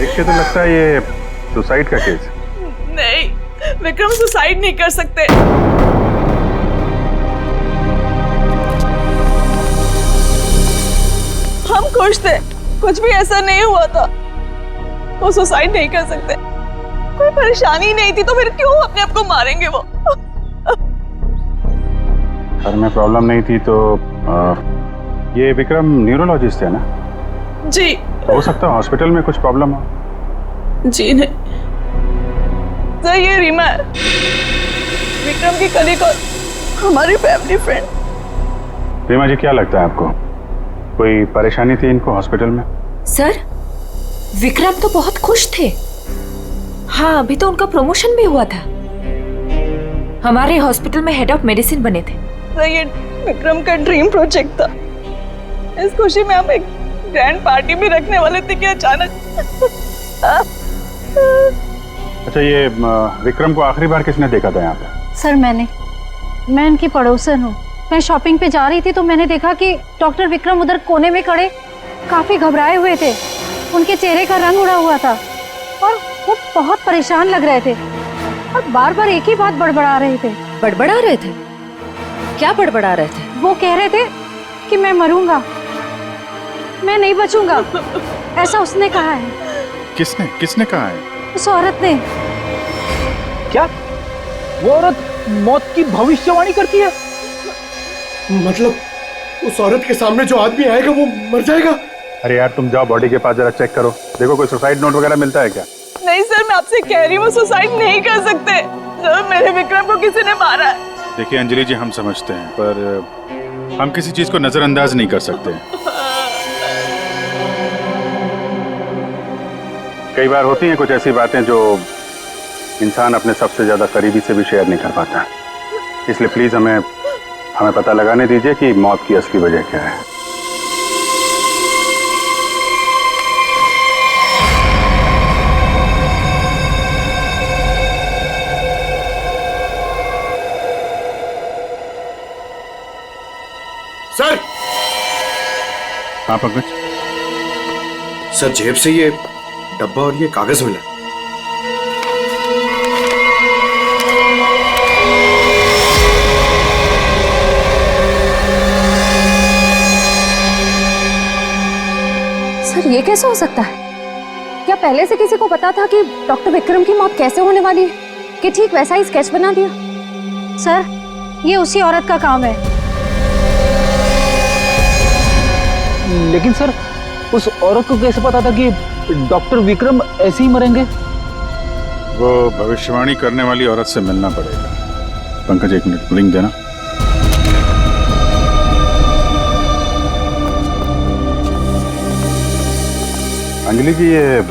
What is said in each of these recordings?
देख के तो लगता है ये सुसाइड का केस। नहीं, विक्रम सुसाइड नहीं कर सकते। हम खुश थे, कुछ भी ऐसा नहीं हुआ था। वो सुसाइड नहीं कर सकते, कोई परेशानी नहीं थी, तो फिर क्यों अपने आप को मारेंगे वो? घर में प्रॉब्लम नहीं थी तो ये विक्रम न्यूरोलॉजिस्ट है ना? जी। हो सकता है हॉस्पिटल में कुछ प्रॉब्लम हो। जी नहीं सर, ये रीमा है, विक्रम की कलीग और हमारी फैमिली फ्रेंड। रीमा जी, क्या लगता है आपको कोई परेशानी थी इनको हॉस्पिटल में? सर, विक्रम तो बहुत खुश थे। हाँ, अभी तो उनका प्रमोशन भी हुआ था, हमारे हॉस्पिटल में हेड ऑफ मेडिसिन बने थे। सर, ये विक्रम का ड्रीम प्रोजेक्ट था। इस खुशी में हम एक ग्रैंड पार्टी भी रखने वाले थे कि अचानक। अच्छा, ये विक्रम को आखिरी बार किसने देखा था यहाँ पे? सर, मैं इनकी पड़ोसन हूँ। मैं शॉपिंग पे जा रही थी तो मैंने देखा कि डॉक्टर विक्रम उधर कोने में खड़े काफी घबराए हुए थे। उनके चेहरे का रंग उड़ा हुआ था और वो बहुत परेशान लग रहे थे और बार बार एक ही बात बड़बड़ा रहे थे। बड़बड़ा रहे थे? क्या बड़बड़ा रहे थे? वो कह रहे थे कि मैं मरूंगा, मैं नहीं बचूंगा, ऐसा उसने कहा है। किसने कहा है? उस औरत ने। क्या वो औरत मौत की भविष्यवाणी करती है? मतलब उस औरत के सामने जो आदमी आएगा वो मर जाएगा? अरे यार, तुम जाओ बॉडी के पास जरा चेक करो, देखो कोई सुसाइड नोट वगैरह मिलता है क्या? नहीं सर, मैं आपसे कह रही हूँ, वो सुसाइड नहीं कर सकते सर। मेरे विक्रम को किसी ने मारा है। देखिए अंजलि जी, हम समझते हैं पर हम किसी चीज को नजरअंदाज नहीं कर सकते। कई बार होती हैं कुछ ऐसी बातें जो इंसान अपने सबसे ज्यादा करीबी से भी शेयर नहीं कर पाता, इसलिए प्लीज हमें पता लगाने दीजिए कि मौत की असली वजह क्या है। सर! हाँ पंकज? सर, जेब से ये डब्बा और ये कागज मिला। सर, ये कैसे हो सकता है? क्या पहले से किसी को पता था कि डॉक्टर विक्रम की मौत कैसे होने वाली है कि ठीक वैसा ही स्केच बना दिया? सर, ये उसी औरत का काम है। लेकिन सर, उस औरत को कैसे पता था कि डॉक्टर विक्रम ऐसे ही मरेंगे? वो भविष्यवाणी करने वाली औरत से मिलना पड़ेगा। पंकज, एक मिनट, लिंक देना। अंजलि जी, ये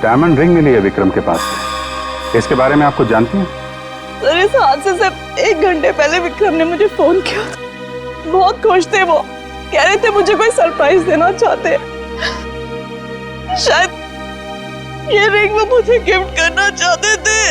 डायमंड रिंग मिली है विक्रम के पास से, इसके बारे में आप कुछ जानती हैं? सर, इस हादसे से 1 घंटे पहले विक्रम ने मुझे फोन किया था। बहुत खुश थे वो, कह रहे थे मुझे कोई सरप्राइज देना चाहते। शायद ये रिंग वो मुझे गिफ्ट करना चाहते थे।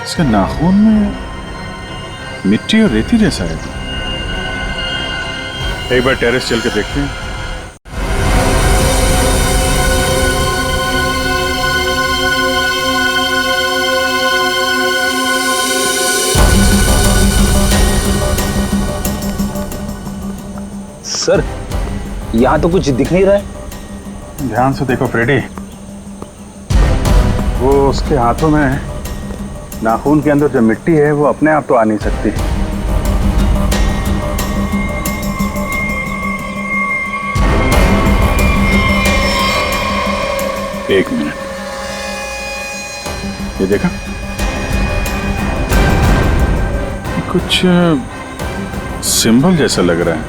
इसके नाखून में मिट्टी और रेती जैसा है। एक बार टेरेस चल के देखते हैं। सर, यहाँ तो कुछ दिख नहीं रहा है। ध्यान से देखो फ्रेडी, वो उसके हाथों में नाखून के अंदर जो मिट्टी है वो अपने आप तो आ नहीं सकती। एक मिनट, ये देखा? कुछ सिंबल जैसा लग रहा है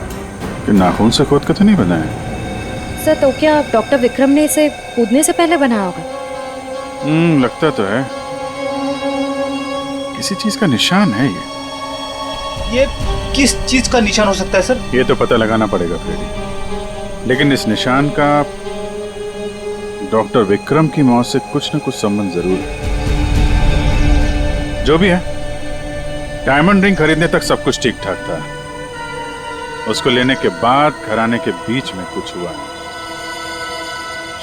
कि नाखून से खोद के तो नहीं बना है। सर, तो क्या डॉक्टर विक्रम ने इसे कूदने से पहले बनाया होगा? लगता तो है, किसी चीज का निशान है ये। ये किस चीज का निशान हो सकता है सर? ये तो पता लगाना पड़ेगा फ्रेडी, लेकिन इस निशान का डॉक्टर विक्रम की मौत से कुछ न कुछ संबंध जरूर है। जो भी है, डायमंड रिंग खरीदने तक सब कुछ ठीक ठाक था। उसको लेने के बाद घराने के बीच में कुछ हुआ।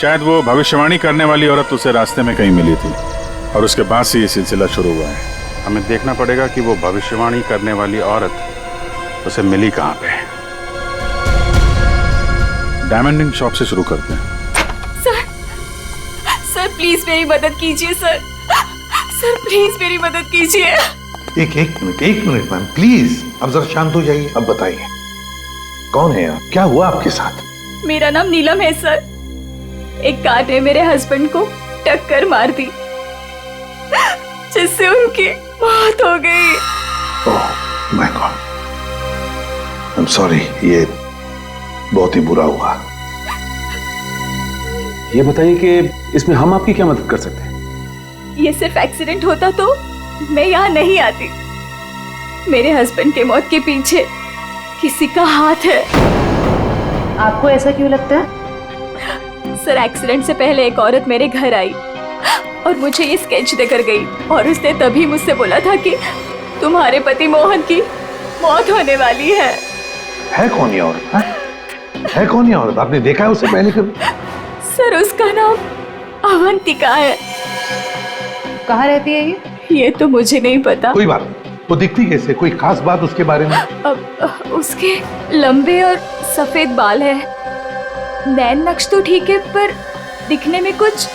शायद वो भविष्यवाणी करने वाली औरत उसे रास्ते में कहीं मिली थी और उसके बाद से ये सिलसिला शुरू हुआ है। हमें देखना पड़ेगा कि वो भविष्यवाणी करने वाली औरत उसे मिली कहां पे। डायमंड रिंग शॉप से शुरू करते हैं। सर प्लीज मेरी मदद कीजिए सर। सर प्लीज मेरी मदद कीजिए। एक मिनट मैम, प्लीज अब जरा शांत हो जाइए। अब बताइए कौन है आप, क्या हुआ आपके साथ? मेरा नाम नीलम है सर। एक कार ने मेरे हस्बैंड को टक्कर मार दी जिससे उनकी मौत हो गई। Oh my God, I am sorry, ये बहुत ही बुरा हुआ। ये बताइए कि इसमें हम आपकी क्या मदद कर सकते हैं? ये सिर्फ एक्सीडेंट होता तो मैं यहाँ नहीं आती। मेरे हस्बैंड के मौत के पीछे किसी का हाथ है। आपको ऐसा क्यों लगता है? सर एक्सीडेंट से पहले एक औरत मेरे घर आई और मुझे ये स्केच देकर गई और उसने तभी मुझसे बोला था कि तुम्हारे पति मोहन की मौत होने वाली है। है कौन ये औरत? है कौन ये औरत? आपने देखा है उसे पहले कभी? सर उसका नाम अवंतिका है। कहाँ रहती है ये? ये तो मुझे नहीं पता। कोई बात नहीं, वो दिखती कैसे? कोई खास बात उसके बारे में? अब उसके लंबे और सफेद बाल है। नैन नक्श तो ठीक है पर दिखने में कुछ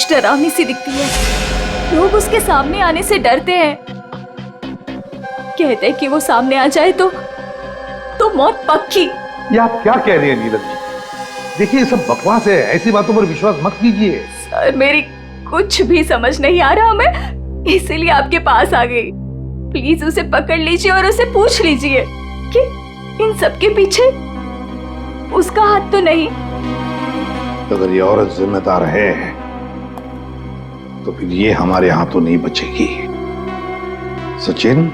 डरावनी सी दिखती है। लोग उसके सामने आने से डरते हैं। कहते हैं कि वो सामने आ जाए तो मौत पक्की। ये आप क्या कह रही हैं नीलम जी? देखिए ये सब बकवास है, ऐसी बातों पर विश्वास मत कीजिए। सर मेरी कुछ भी समझ नहीं आ रहा, मैं इसीलिए आपके पास आ गई। प्लीज उसे पकड़ लीजिए और उसे पूछ लीजिए कि इन सब के पीछे उसका हाथ तो नहीं। अगर ये औरत जिम्मेदार है तो फिर ये हमारे हाथों नहीं बचेगी। सचिन,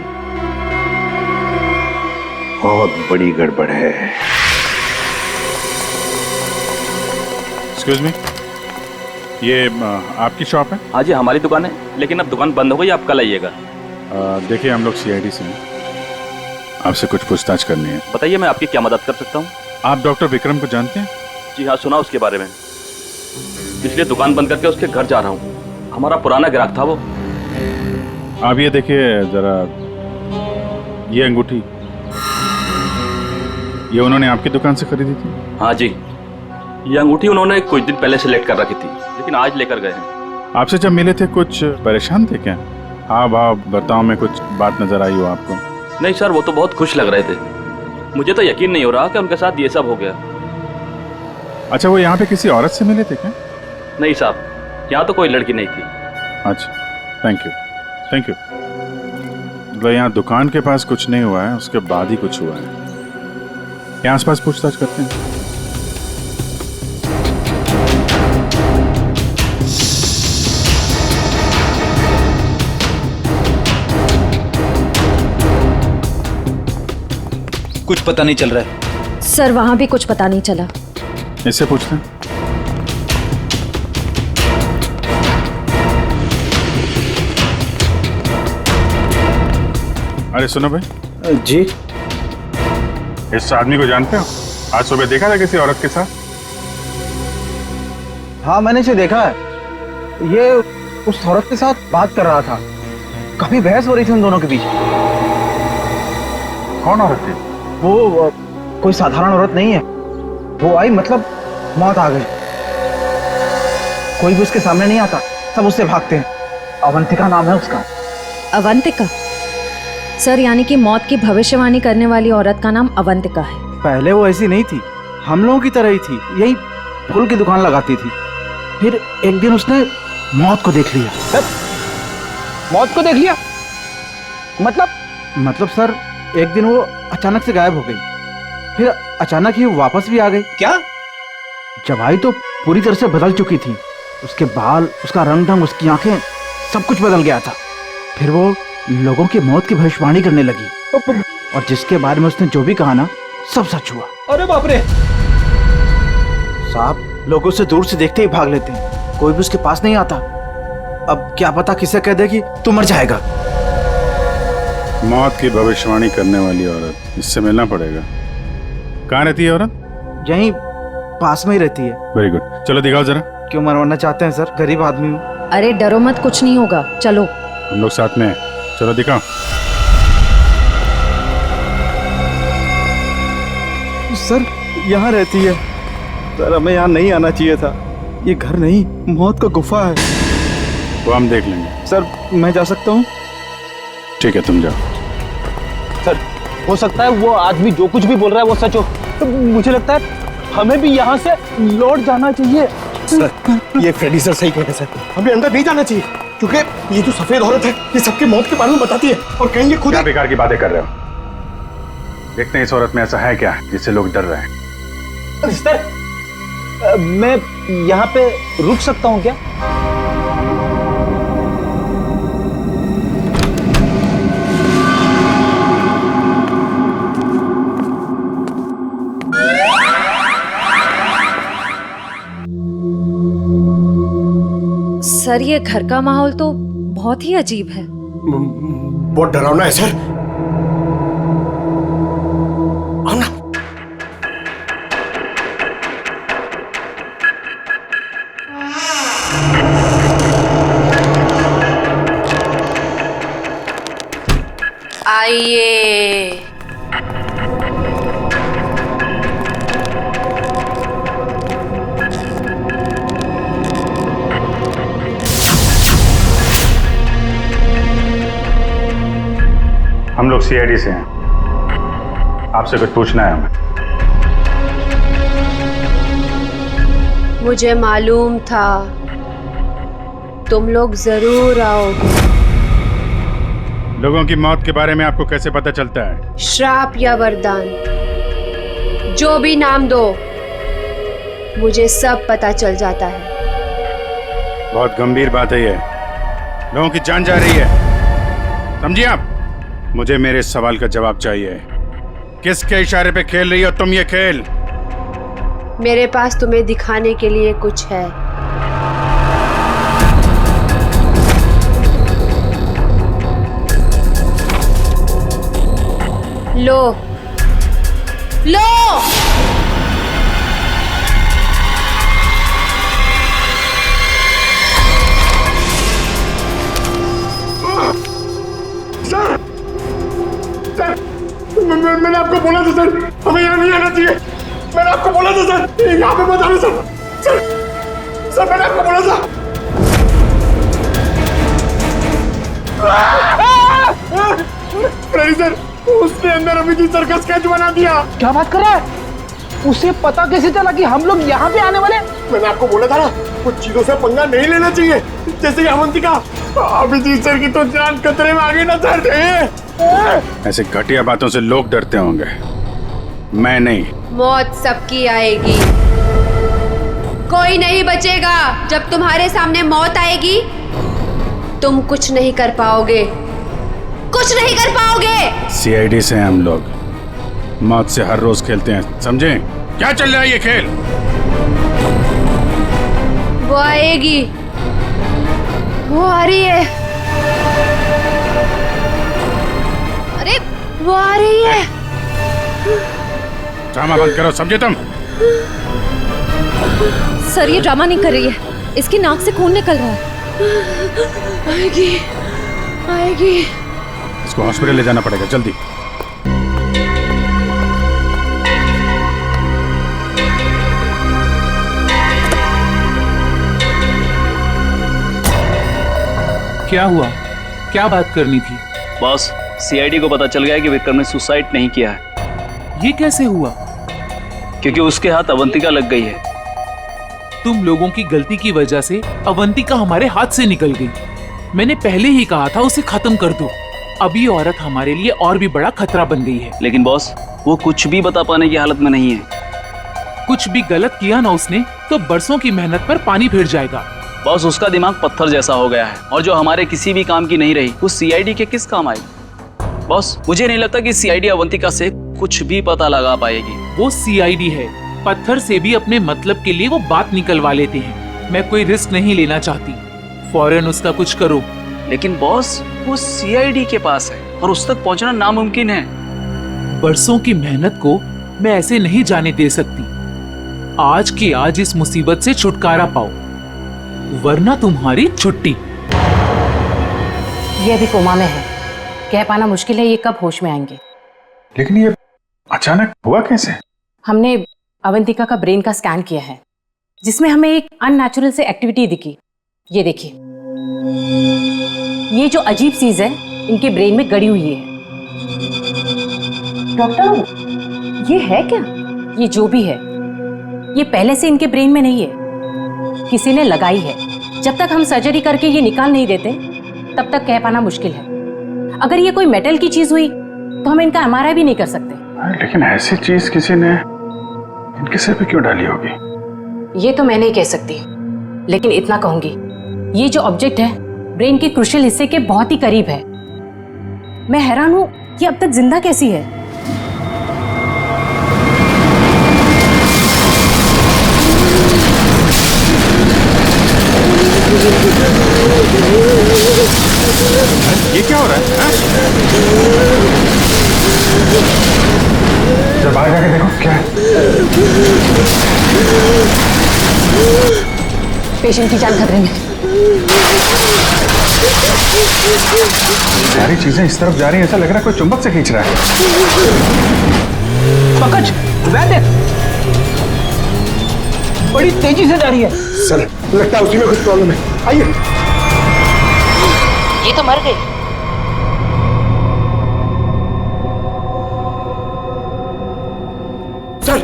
बहुत बड़ी गड़बड़ है। एक्सक्यूज मी, ये आपकी शॉप है? हाँ जी हमारी दुकान है, लेकिन अब दुकान बंद हो गई, आप कल आइएगा। देखिए हम लोग सीआईडी से हैं, आपसे कुछ पूछताछ करनी है। बताइए मैं आपकी क्या मदद कर सकता हूँ? आप डॉक्टर विक्रम को जानते हैं? जी हाँ, सुना उसके बारे में, इसलिए दुकान बंद करके उसके घर जा रहा हूँ। हमारा पुराना ग्राहक था वो। आप ये देखिए जरा, ये अंगूठी ये उन्होंने आपकी दुकान से खरीदी थी? हाँ जी, ये अंगूठी उन्होंने कुछ दिन पहले सेलेक्ट कर रखी थी, लेकिन आज लेकर गए हैं। आपसे जब मिले थे कुछ परेशान थे क्या? हाँ भाव बर्ताव में कुछ बात नजर आई हो आपको? नहीं सर, वो तो बहुत खुश लग रहे थे। मुझे तो यकीन नहीं हो रहा कि उनके साथ ये सब हो गया। अच्छा, वो यहाँ पे किसी औरत से मिले थे क्या? नहीं साहब, यहाँ तो कोई लड़की नहीं थी। अच्छा, थैंक यू थैंक यू। मतलब यहाँ दुकान के पास कुछ नहीं हुआ है, उसके बाद ही कुछ हुआ है। यहाँ आसपास पूछताछ करते हैं। कुछ पता नहीं चल रहा है सर, वहाँ भी कुछ पता नहीं चला। इससे पूछते हैं। अरे सुनो भाई जी। इस आदमी को जानते हो? आज सुबह देखा था किसी औरत के साथ? हाँ मैंने इसे देखा है, ये उस औरत के साथ बात कर रहा था। काफी बहस हो रही थी उन दोनों के बीच। कौन औरत थी? वो कोई साधारण औरत नहीं है। वो आई मतलब मौत आ गई। कोई भी उसके सामने नहीं आता, सब उससे भागते हैं। अवंतिका नाम है उसका। अवंतिका? सर यानी कि मौत की भविष्यवाणी करने वाली औरत का नाम अवंतिका है। पहले वो ऐसी नहीं थी, हम लोगों की तरह ही थी, यही फूल की दुकान लगाती थी। फिर एक दिन उसने मौत को देख लिया। मौत को देख लिया? मतलब सर, एक दिन वो अचानक से गायब हो गई, फिर अचानक ही वापस भी आ गई। क्या? जब आई तो पूरी तरह से बदल चुकी थी। उसके बाल, उसका रंग ढंग, उसकी आंखें, सब कुछ बदल गया था। फिर वो लोगों की मौत की भविष्यवाणी करने लगी। और जिसके बारे में उसने जो भी कहा ना, सब सच हुआ। अरे बाप रे! साहब, लोग उसे दूर से देखते ही भाग लेते हैं, कोई भी उसके पास नहीं आता। अब क्या पता किसे कह दे कि तू मर जाएगा। मौत की भविष्यवाणी करने वाली औरत, इससे मिलना पड़ेगा। कहाँ रहती है औरत? यहीं पास में ही रहती है। वेरी गुड, चलो दिखाओ जरा। क्यों मरवाना चाहते हैं सर? गरीब आदमी हूँ। अरे डरो मत, कुछ नहीं होगा, चलो। हम लोग साथ में हैं। चलो दिखाओ। सर यहाँ रहती है। सर हमें यहाँ नहीं आना चाहिए था। ये घर नहीं, मौत का गुफा है। वो हम देख लेंगे। सर मैं जा सकता हूँ? ठीक है, तुम जाओ। सर हो सकता है वो आदमी जो कुछ भी बोल रहा है वो सच हो। तो मुझे लगता है हमें भी यहाँ से लौट जाना चाहिए। सर ये फ्रेडी सर सही कह रहे हैं सर, हमें अंदर नहीं जाना चाहिए क्योंकि ये जो सफेद औरत है ये सबके मौत के बारे में बताती है और कहेंगे खुद। क्या बेकार की बातें कर रहे हो? देखते हैं इस औरत में ऐसा है क्या जिससे लोग डर रहे हैं। सर मैं यहाँ पे रुक सकता हूँ क्या? सर ये घर का माहौल तो बहुत ही अजीब है। बहुत डरावना है सर। आओ ना। आइए। हम लोग सीआईडी से हैं, आपसे कुछ पूछना है हमें। मुझे मालूम था तुम लोग जरूर आओगे। लोगों की मौत के बारे में आपको कैसे पता चलता है? श्राप या वरदान, जो भी नाम दो, मुझे सब पता चल जाता है। बहुत गंभीर बात है ये। लोगों की जान जा रही है, समझिए आप। मुझे मेरे सवाल का जवाब चाहिए। किसके इशारे पे खेल रही हो तुम ये खेल? मेरे पास तुम्हें दिखाने के लिए कुछ है। लो लो। मैंने आपको बोला था सर, हमें यहाँ नहीं आना चाहिए। मैंने आपको बोला था सर, यहाँ पे मत आना सर। सर मैंने आपको बोला था। फ्रेडी सर, उसने अंदर अभी सर का स्केच बना दिया। क्या बात कर रहा है? उसे पता कैसे चला कि हम लोग यहाँ पे आने वाले? मैंने आपको बोला था ना, कुछ चीजों से पंगा नहीं लेना चाहिए, जैसे अवंतिका। अभिजीत सर की तो जान खतरे में आ गई ना सर। ऐसे घटिया बातों से लोग डरते होंगे, मैं नहीं। मौत सबकी आएगी, कोई नहीं बचेगा। जब तुम्हारे सामने मौत आएगी तुम कुछ नहीं कर पाओगे, कुछ नहीं कर पाओगे। सीआईडी से हैं हम लोग, मौत से हर रोज खेलते हैं, समझे? क्या चल रहा है ये खेल? वो आएगी, वो आ रही है। अरे वो आ रही है। ड्रामा बंद करो, समझे तुम? सर ये ड्रामा नहीं कर रही है, इसकी नाक से खून निकल रहा है। आएगी आएगी। इसको हॉस्पिटल ले जाना पड़ेगा, जल्दी। क्या हुआ? क्या बात करनी थी? बॉस, सीआईडी को पता चल गया है कि विक्रम ने सुसाइड नहीं किया है। ये कैसे हुआ? क्योंकि उसके हाथ अवंतिका लग गई है। तुम लोगों की गलती की वजह से अवंतिका हमारे हाथ से निकल गई। मैंने पहले ही कहा था उसे खत्म कर दो। अब ये औरत हमारे लिए और भी बड़ा खतरा बन गई है। लेकिन बॉस, वो कुछ भी बता पाने की हालत में नहीं है। कुछ भी गलत किया ना उसने तो बरसों की मेहनत पर पानी फिर जाएगा। बॉस, उसका दिमाग पत्थर जैसा हो गया है और जो हमारे किसी भी काम की नहीं रही वो सीआईडी के किस काम आएगी? बॉस, मुझे नहीं लगता कि सीआईडी अवंतिका से कुछ भी पता लगा पाएगी। वो सीआईडी है, पत्थर से भी अपने मतलब के लिए वो बात निकलवा लेते हैं। मैं कोई रिस्क नहीं लेना चाहती, फौरन उसका कुछ करो। लेकिन बॉस, वो सीआईडी के पास है और उस तक पहुंचना नामुमकिन है। बरसों की मेहनत को मैं ऐसे नहीं जाने दे सकती। आज के आज इस मुसीबत से छुटकारा पाओ, वरना तुम्हारी छुट्टी। ये अभी कोमा में है, कह पाना मुश्किल है ये कब होश में आएंगे। लेकिन ये अचानक हुआ कैसे? हमने अवंतिका का ब्रेन का स्कैन किया है, जिसमें हमें एक अननेचुरल से एक्टिविटी दिखी। ये देखिए, ये जो अजीब चीज है इनके ब्रेन में गड़ी हुई है। डॉक्टर, ये है क्या? ये जो भी है, ये पहले से इनके ब्रेन में नहीं है, किसी ने लगाई है। जब तक हम सर्जरी करके ये निकाल नहीं देते तब तक कह पाना मुश्किल है। अगर ये कोई मेटल की चीज हुई तो हम इनका एमआरआई भी नहीं कर सकते। लेकिन ऐसी चीज किसी ने इनके सिर पे क्यों डाली होगी? ये तो मैं नहीं कह सकती, लेकिन इतना कहूंगी, ये जो ऑब्जेक्ट है ब्रेन के क्रूशियल हिस्से के बहुत ही करीब है। मैं हैरान हूं कि अब तक जिंदा कैसी है। ये क्या हो रहा है? जब बाहर जाके देखो क्या है। पेशेंट की जान खतरे में। सारी चीजें इस तरफ जा रही हैं, ऐसा लग रहा है कोई चुंबक से खींच रहा है। पंकज, वैद्य, बड़ी तेजी से जा रही है। सर, लगता है उसी में कुछ प्रॉब्लम है। आइए। ये तो मर गई। सर,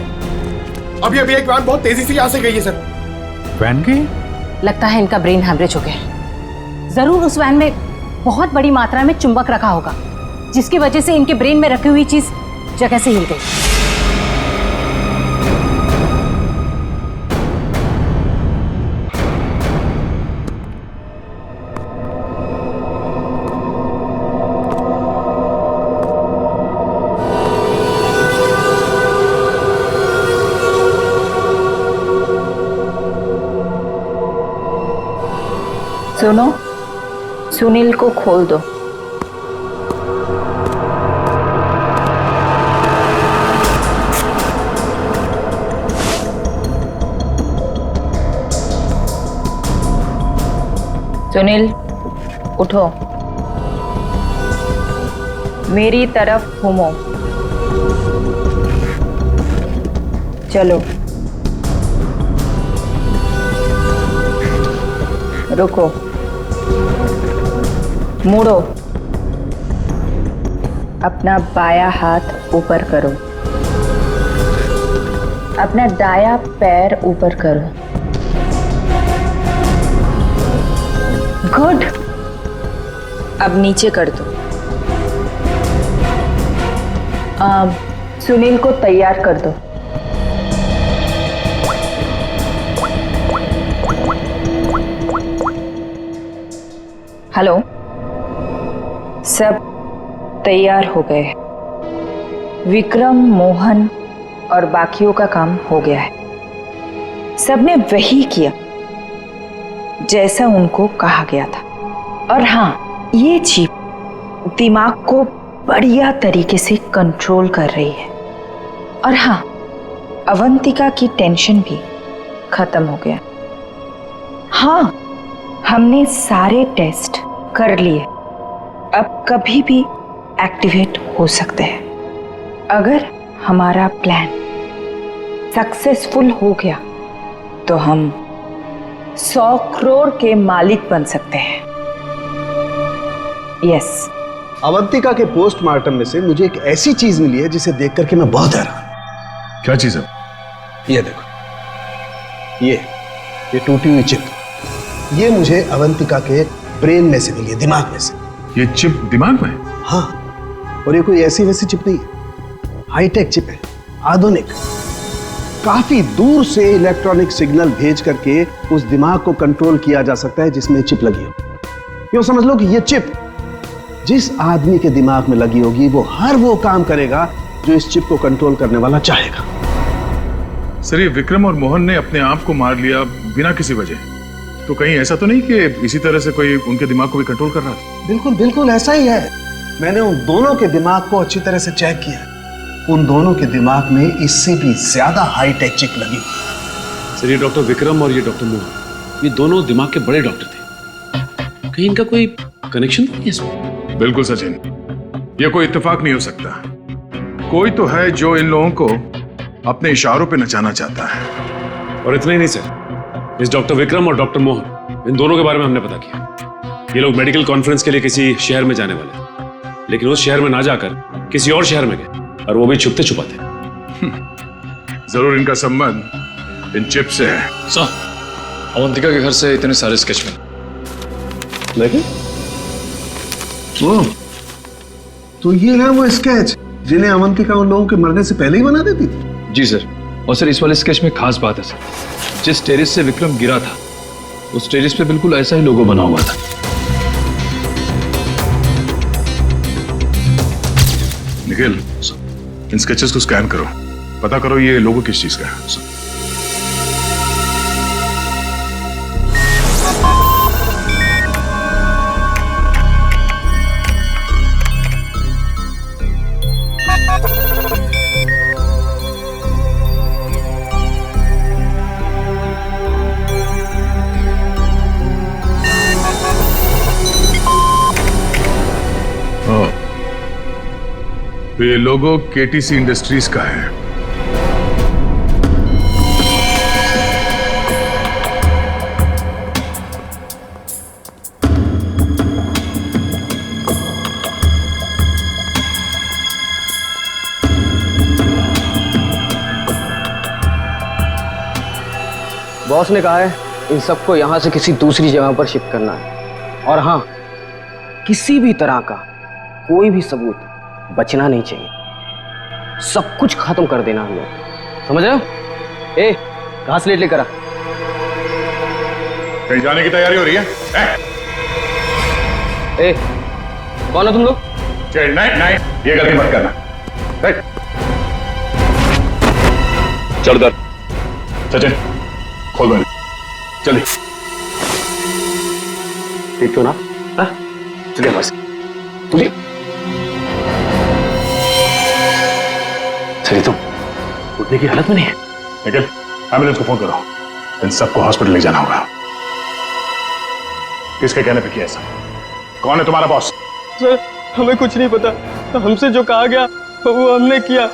अभी एक वैन बहुत तेजी से यहाँ से गई है सर। वैन गई? लगता है इनका ब्रेन हैमरेज हो गया। जरूर उस वैन में बहुत बड़ी मात्रा में चुंबक रखा होगा, जिसकी वजह से इनके ब्रेन में रखी हुई चीज जगह से हिल गई। सुनो, सुनील को खोल दो। सुनील, उठो, मेरी तरफ घूमो। चलो, रुको, मुड़ो, अपना बायां हाथ ऊपर करो, अपना दायां पैर ऊपर करो। गुड, अब नीचे कर दो। सुनील को तैयार कर दो। हेलो, सब तैयार हो गए। विक्रम, मोहन और बाकियों का काम हो गया है। सबने वही किया जैसा उनको कहा गया था। और हाँ, ये चिप दिमाग को बढ़िया तरीके से कंट्रोल कर रही है। और हाँ, अवंतिका की टेंशन भी खत्म हो गया। हाँ, हमने सारे टेस्ट कर लिए, अब कभी भी एक्टिवेट हो सकते हैं। अगर हमारा प्लान सक्सेसफुल हो गया तो हम 100 करोड़ के मालिक बन सकते हैं। यस। अवंतिका के पोस्टमार्टम में से मुझे एक ऐसी चीज मिली है जिसे देख करके मैं बहुत हैरान। क्या चीज है? ये देखो, ये टूटी हुई चिप, ये मुझे अवंतिका के ब्रेन में से मिली है, दिमाग में से। ये चिप दिमाग में? हाँ, और ये कोई ऐसी वैसी चिप नहीं है, हाईटेक चिप है, आधुनिक। काफी दूर से इलेक्ट्रॉनिक सिग्नल भेज करके उस दिमाग को कंट्रोल किया जा सकता है जिसमें चिप लगी हो। यूं समझ लो कि ये चिप जिस आदमी के दिमाग में लगी होगी वो हर वो काम करेगा जो इस चिप को कंट्रोल करने वाला चाहेगा। सर, ये विक्रम और मोहन ने अपने आप को मार लिया बिना किसी वजह, तो कहीं ऐसा तो नहीं कि इसी तरह से कोई उनके दिमाग को भी कंट्रोल कर रहा था? बिल्कुल बिल्कुल ऐसा ही है। मैंने उन दोनों के दिमाग को अच्छी तरह से चेक किया। उन दोनों के दिमाग में इससे भी ज्यादा हाईटेक चिप लगी। सर, ये डॉक्टर विक्रम और ये डॉक्टर मोहन, ये दोनों दिमाग के बड़े डॉक्टर थे। कहीं इनका कोई कनेक्शन तो नहीं है इसमें? बिल्कुल सचिन, ये कोई इत्तेफाक नहीं हो सकता। कोई तो है जो इन लोगों को अपने इशारों पे नचाना चाहता है। और इतना ही नहीं सर, इस डॉक्टर विक्रम और डॉक्टर मोहन, इन दोनों के बारे में हमने पता किया। ये लोग मेडिकल कॉन्फ्रेंस के लिए किसी शहर में जाने वाले थे, लेकिन उस शहर में ना जाकर किसी और शहर में गए, और वो भी छुपते छुपाते। जरूर इनका संबंध इन चिप से है। सर, अवंतिका के घर से इतने सारे स्केच मिले। लेकिन वो तो ये है वो स्केच जिन्हें अवंतिका उन लोगों के मरने से पहले ही बना देती थी। जी सर, और सर इस वाले स्केच में खास बात है सर, जिस टेरिस से विक्रम गिरा था उस टेरिस पे बिल्कुल ऐसा ही लोगो बना हुआ था। निखिल, इन स्केचेस को स्कैन करो, पता करो ये लोगो किस चीज का है। तो ये लोगो केटीसी इंडस्ट्रीज का है। बॉस ने कहा है इन सबको यहां से किसी दूसरी जगह पर शिफ्ट करना है, और हाँ, किसी भी तरह का कोई भी सबूत बचना नहीं चाहिए। सब कुछ खत्म कर देना हम लोग, समझ रहे हो? ए, घास लेट लेकर आ। कहीं जाने की तैयारी हो रही है? ए, कौन हो तुम लोग? नहीं, ये गलती मत करना। चल दर सचिन, खोल दो, चलिए। ठीक क्यों ना? चलिए बस, तुझे चलिए। तुम उठने की हालत में नहीं है। निकल, एम्बुलेंस को फोन करो, इन सबको हॉस्पिटल ले जाना होगा। किसके कहने पे किया ऐसा? कौन है तुम्हारा बॉस? सर, हमें कुछ नहीं पता, हमसे जो कहा गया वो हमने किया,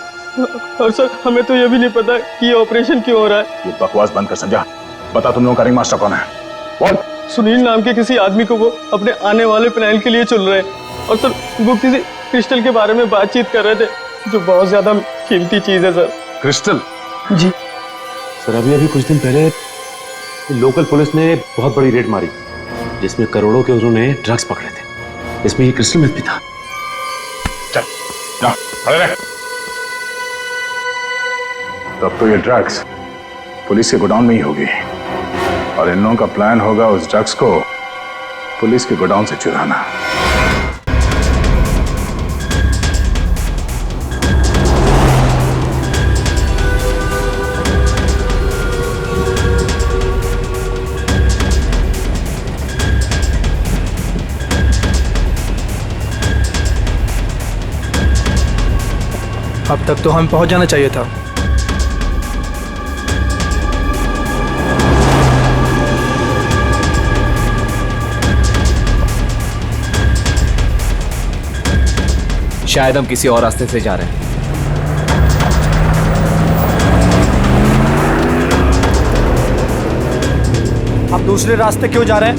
और सर हमें तो ये भी नहीं पता कि ये ऑपरेशन क्यों हो रहा है। ये बकवास बंद कर, समझा? बता तुम लोगों का रिंग मास्टर कौन है? बोल। सुनील नाम के किसी आदमी को वो अपने आने वाले प्लान के लिए चुन रहे हैं, और सर वो किसी क्रिस्टल के बारे में बातचीत कर रहे थे, जो बहुत ज्यादा कीमती चीज है सर। क्रिस्टल? जी सर, अभी कुछ दिन पहले लोकल पुलिस ने बहुत बड़ी रेड मारी, जिसमें करोड़ों के उन्होंने ड्रग्स पकड़े थे। इसमें ये क्रिस्टल मेथ भी था। चल, जाओ, खड़े रह। तब तो ये ड्रग्स पुलिस के गोडाउन में ही होगी, और इन लोगों का प्लान होगा उस ड्रग्स को पुलिस के गोडाउन से चुराना। अब तक तो हम पहुंच जाना चाहिए था। शायद हम किसी और रास्ते से जा रहे हैं। हम दूसरे रास्ते क्यों जा रहे हैं?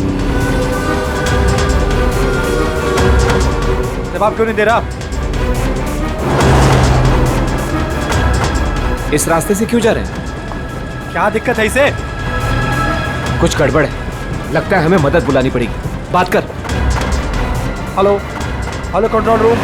जवाब क्यों नहीं दे रहा? इस रास्ते से क्यों जा रहे हैं? क्या दिक्कत है इसे? कुछ गड़बड़ है, लगता है हमें मदद बुलानी पड़ेगी। बात कर। Hello, hello control room.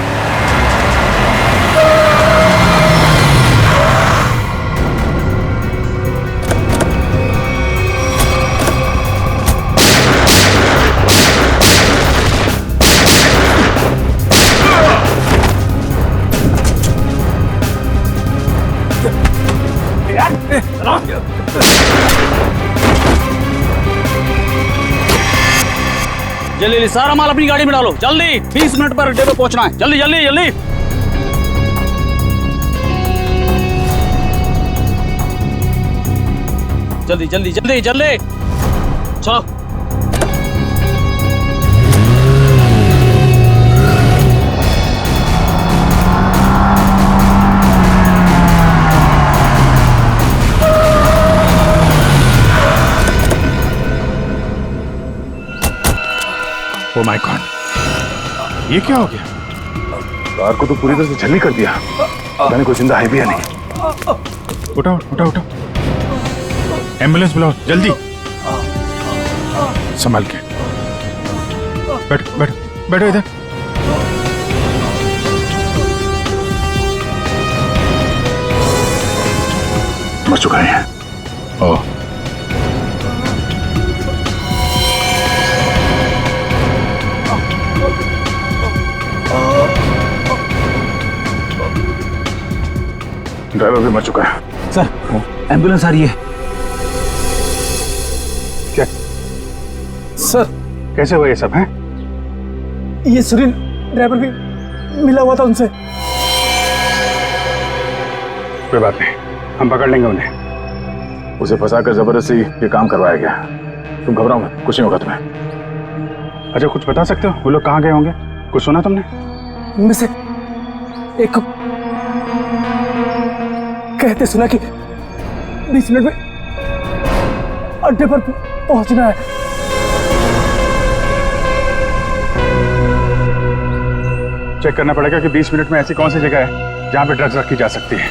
जल्दी सारा माल अपनी गाड़ी में डालो, जल्दी 20 मिनट पर अड्डे पे पहुंचना है, जल्दी जल्दी जल्दी। जल्दी जल्दी जल्दी जल्दी चलो। ओ माय गॉड, ये क्या हो गया? कार को तो पूरी तरह से छलनी कर दिया, पता नहीं कोई जिंदा है भी या नहीं। उठाओ उठाओ उठाओ, एम्बुलेंस बुलाओ जल्दी। संभाल के बैठो बैठो बैठो इधर। मर चुका है। ओह, ड्राइवर भी मर चुका है। सर, एम्बुलेंस आ रही है। क्या सर, कैसे हुआ ये सब है? ये सुनील ड्राइवर भी मिला हुआ था उनसे। कोई बात नहीं, हम पकड़ लेंगे उन्हें। उसे फंसाकर जबरदस्ती ये काम करवाया गया। तुम घबराओ मत, कुछ नहीं होगा तुम्हें। अच्छा, कुछ बता सकते हो वो लोग कहाँ गए होंगे? कुछ सुना तुमने? उनमें से एक को कहते सुना कि 20 मिनट में अड्डे पर पहुंचना है। चेक करना पड़ेगा कि 20 मिनट में ऐसी कौन सी जगह है जहां पे ड्रग्स रखी जा सकती है।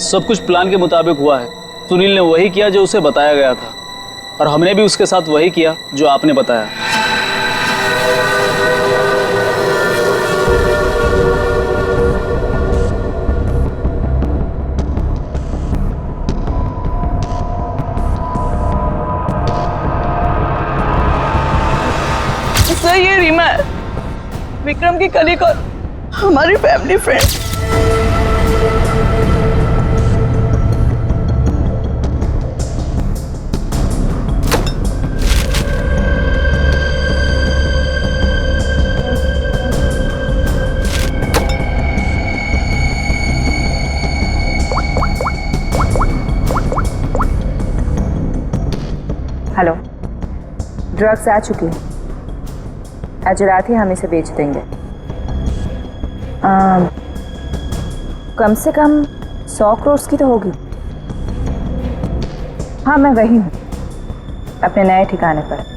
सब कुछ प्लान के मुताबिक हुआ है। सुनील ने वही किया जो उसे बताया गया था, और हमने भी उसके साथ वही किया जो आपने बताया। सर, ये रीमा है, विक्रम की कलीग और हमारी फैमिली फ्रेंड। हेलो, ड्रग्स आ चुकी है। आज रात ही हम इसे बेच देंगे। कम से कम 100 करोड़ की तो होगी। हाँ, मैं वही हूँ, अपने नए ठिकाने पर।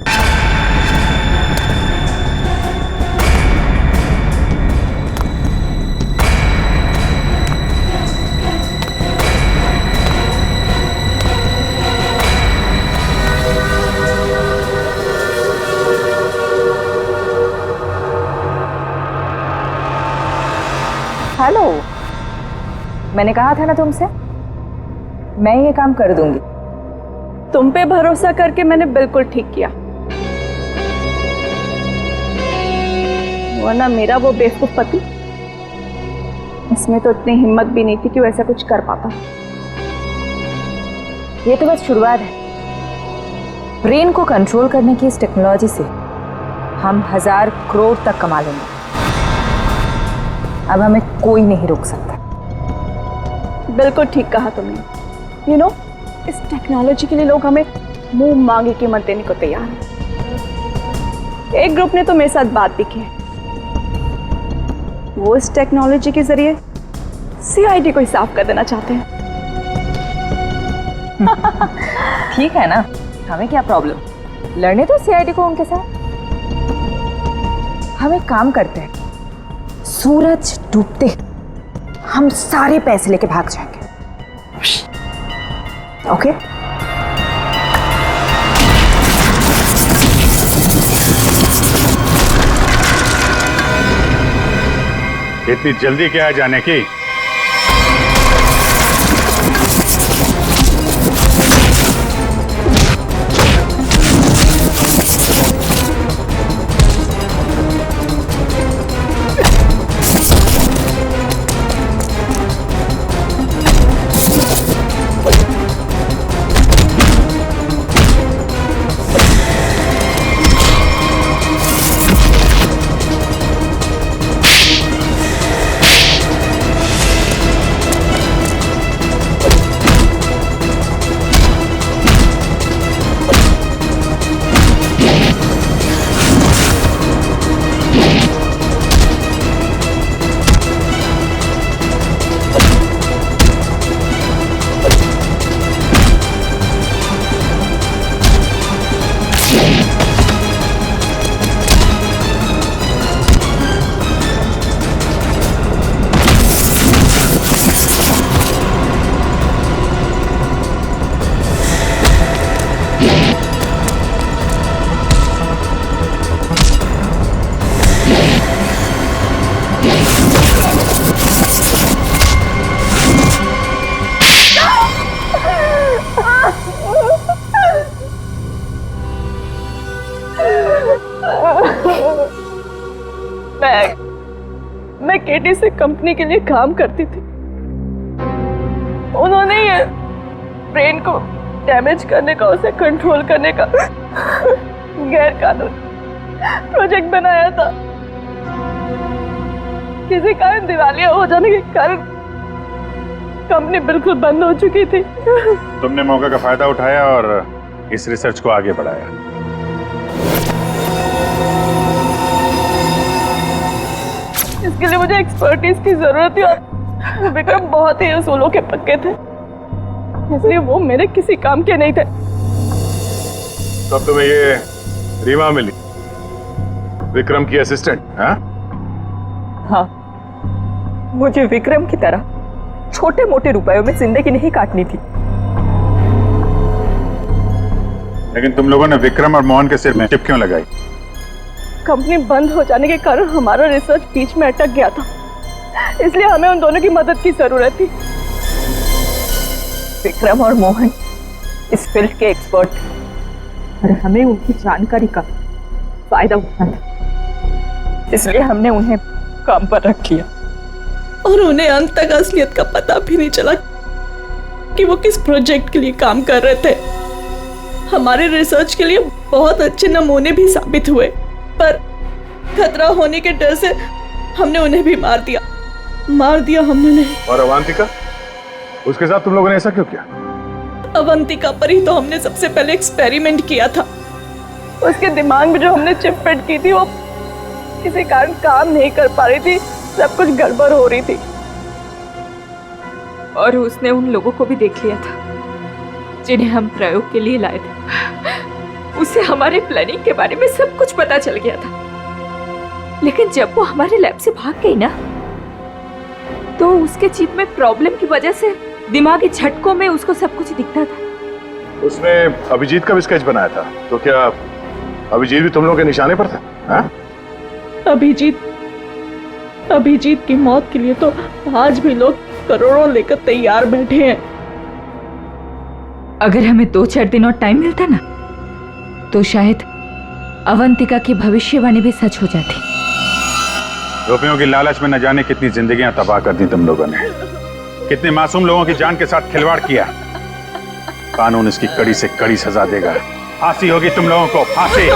हेलो, मैंने कहा था ना तुमसे, मैं ये काम कर दूंगी। तुम पे भरोसा करके मैंने बिल्कुल ठीक किया, वरना मेरा वो बेवकूफ पति, इसमें तो इतनी हिम्मत भी नहीं थी कि वो ऐसा कुछ कर पाता। ये तो बस शुरुआत है। ब्रेन को कंट्रोल करने की इस टेक्नोलॉजी से हम 1000 करोड़ तक कमा लेंगे। अब हमें कोई नहीं रोक सकता। बिल्कुल ठीक कहा तुमने। यू नो, इस टेक्नोलॉजी के लिए लोग हमें मुंह मांगे कीमत देने को तैयार हैं। एक ग्रुप ने तो मेरे साथ बात भी की है, वो इस टेक्नोलॉजी के जरिए सीआईडी को ही साफ कर देना चाहते हैं। ठीक है ना, हमें क्या प्रॉब्लम, लड़ने दो सीआईडी को उनके साथ। हम एक काम करते हैं, सूरज डूबते हम सारे पैसे लेके भाग जाएंगे। ओके? इतनी जल्दी क्या है जाने की? एडीसी कंपनी के लिए काम करती थी। उन्होंने ये ब्रेन को डैमेज करने का, उसे कंट्रोल करने का गैर कानूनी प्रोजेक्ट बनाया था। किसी कारण दिवालिया हो जाने के कारण कंपनी बिल्कुल बंद हो चुकी थी। तुमने मौके का फायदा उठाया और इस रिसर्च को आगे बढ़ाया। इसके लिए मुझे एक्सपर्टीज की जरूरत थी और विक्रम बहुत ही उसूलों के पक्के थे, इसलिए वो मेरे किसी काम के नहीं थे। तब तुम्हें ये रीमा मिली, विक्रम की असिस्टेंट? हाँ, मुझे विक्रम की तरह छोटे मोटे रुपयों में जिंदगी नहीं काटनी थी। लेकिन तुम लोगों ने विक्रम और मोहन के सिर में चिप क्यों लगाई? कंपनी बंद हो जाने के कारण हमारा रिसर्च बीच में अटक गया था, इसलिए हमें उन दोनों की मदद की जरूरत थी। विक्रम और मोहन इस फील्ड के एक्सपर्ट थे और हमें उनकी जानकारी का फायदा उठाना था, इसलिए हमने उन्हें काम पर रख लिया। और उन्हें अंत तक असलियत का पता भी नहीं चला कि वो किस प्रोजेक्ट के लिए काम कर रहे थे। हमारे रिसर्च के लिए बहुत अच्छे नमूने भी साबित हुए, पर खतरा होने के डर से हमने उन्हें भी मार दिया हमने उन्हें। और अवंतिका, उसके साथ तुम लोगों ने ऐसा क्यों किया? अवंतिका पर ही तो हमने सबसे पहले एक्सपेरिमेंट किया था। उसके दिमाग में जो हमने चिप फिट की थी वो किसी कारण काम नहीं कर पा रही थी, सब कुछ गड़बड़ हो रही थी। और उसने उन लोगों को भी देख लिया था जिन्हें हम प्रयोग के लिए लाए थे। उसे हमारे प्लानिंग के बारे में सब कुछ पता चल गया था, लेकिन जब वो हमारे लैब से भाग गई ना, तो उसके चिप में प्रॉब्लम की वजह से दिमागी झटकों में उसको सब कुछ दिखता था। उसने अभिजीत का भी स्केच बनाया था, तो क्या अभिजीत भी तुम लोगों के निशाने पर था? हाँ? अभिजीत की मौत के लिए तो आज भी लोग करोड़ों लेकर तैयार बैठे हैं। अगर हमें 2-4 दिन और टाइम मिलता ना, तो शायद अवंतिका की भविष्यवाणी भी सच हो जाती। रुपयों की लालच में न जाने कितनी जिंदगियां तबाह कर दी तुम लोगों ने, कितने मासूम लोगों की जान के साथ खिलवाड़ किया। कानून इसकी कड़ी से कड़ी सजा देगा। फांसी होगी तुम लोगों को, फांसी।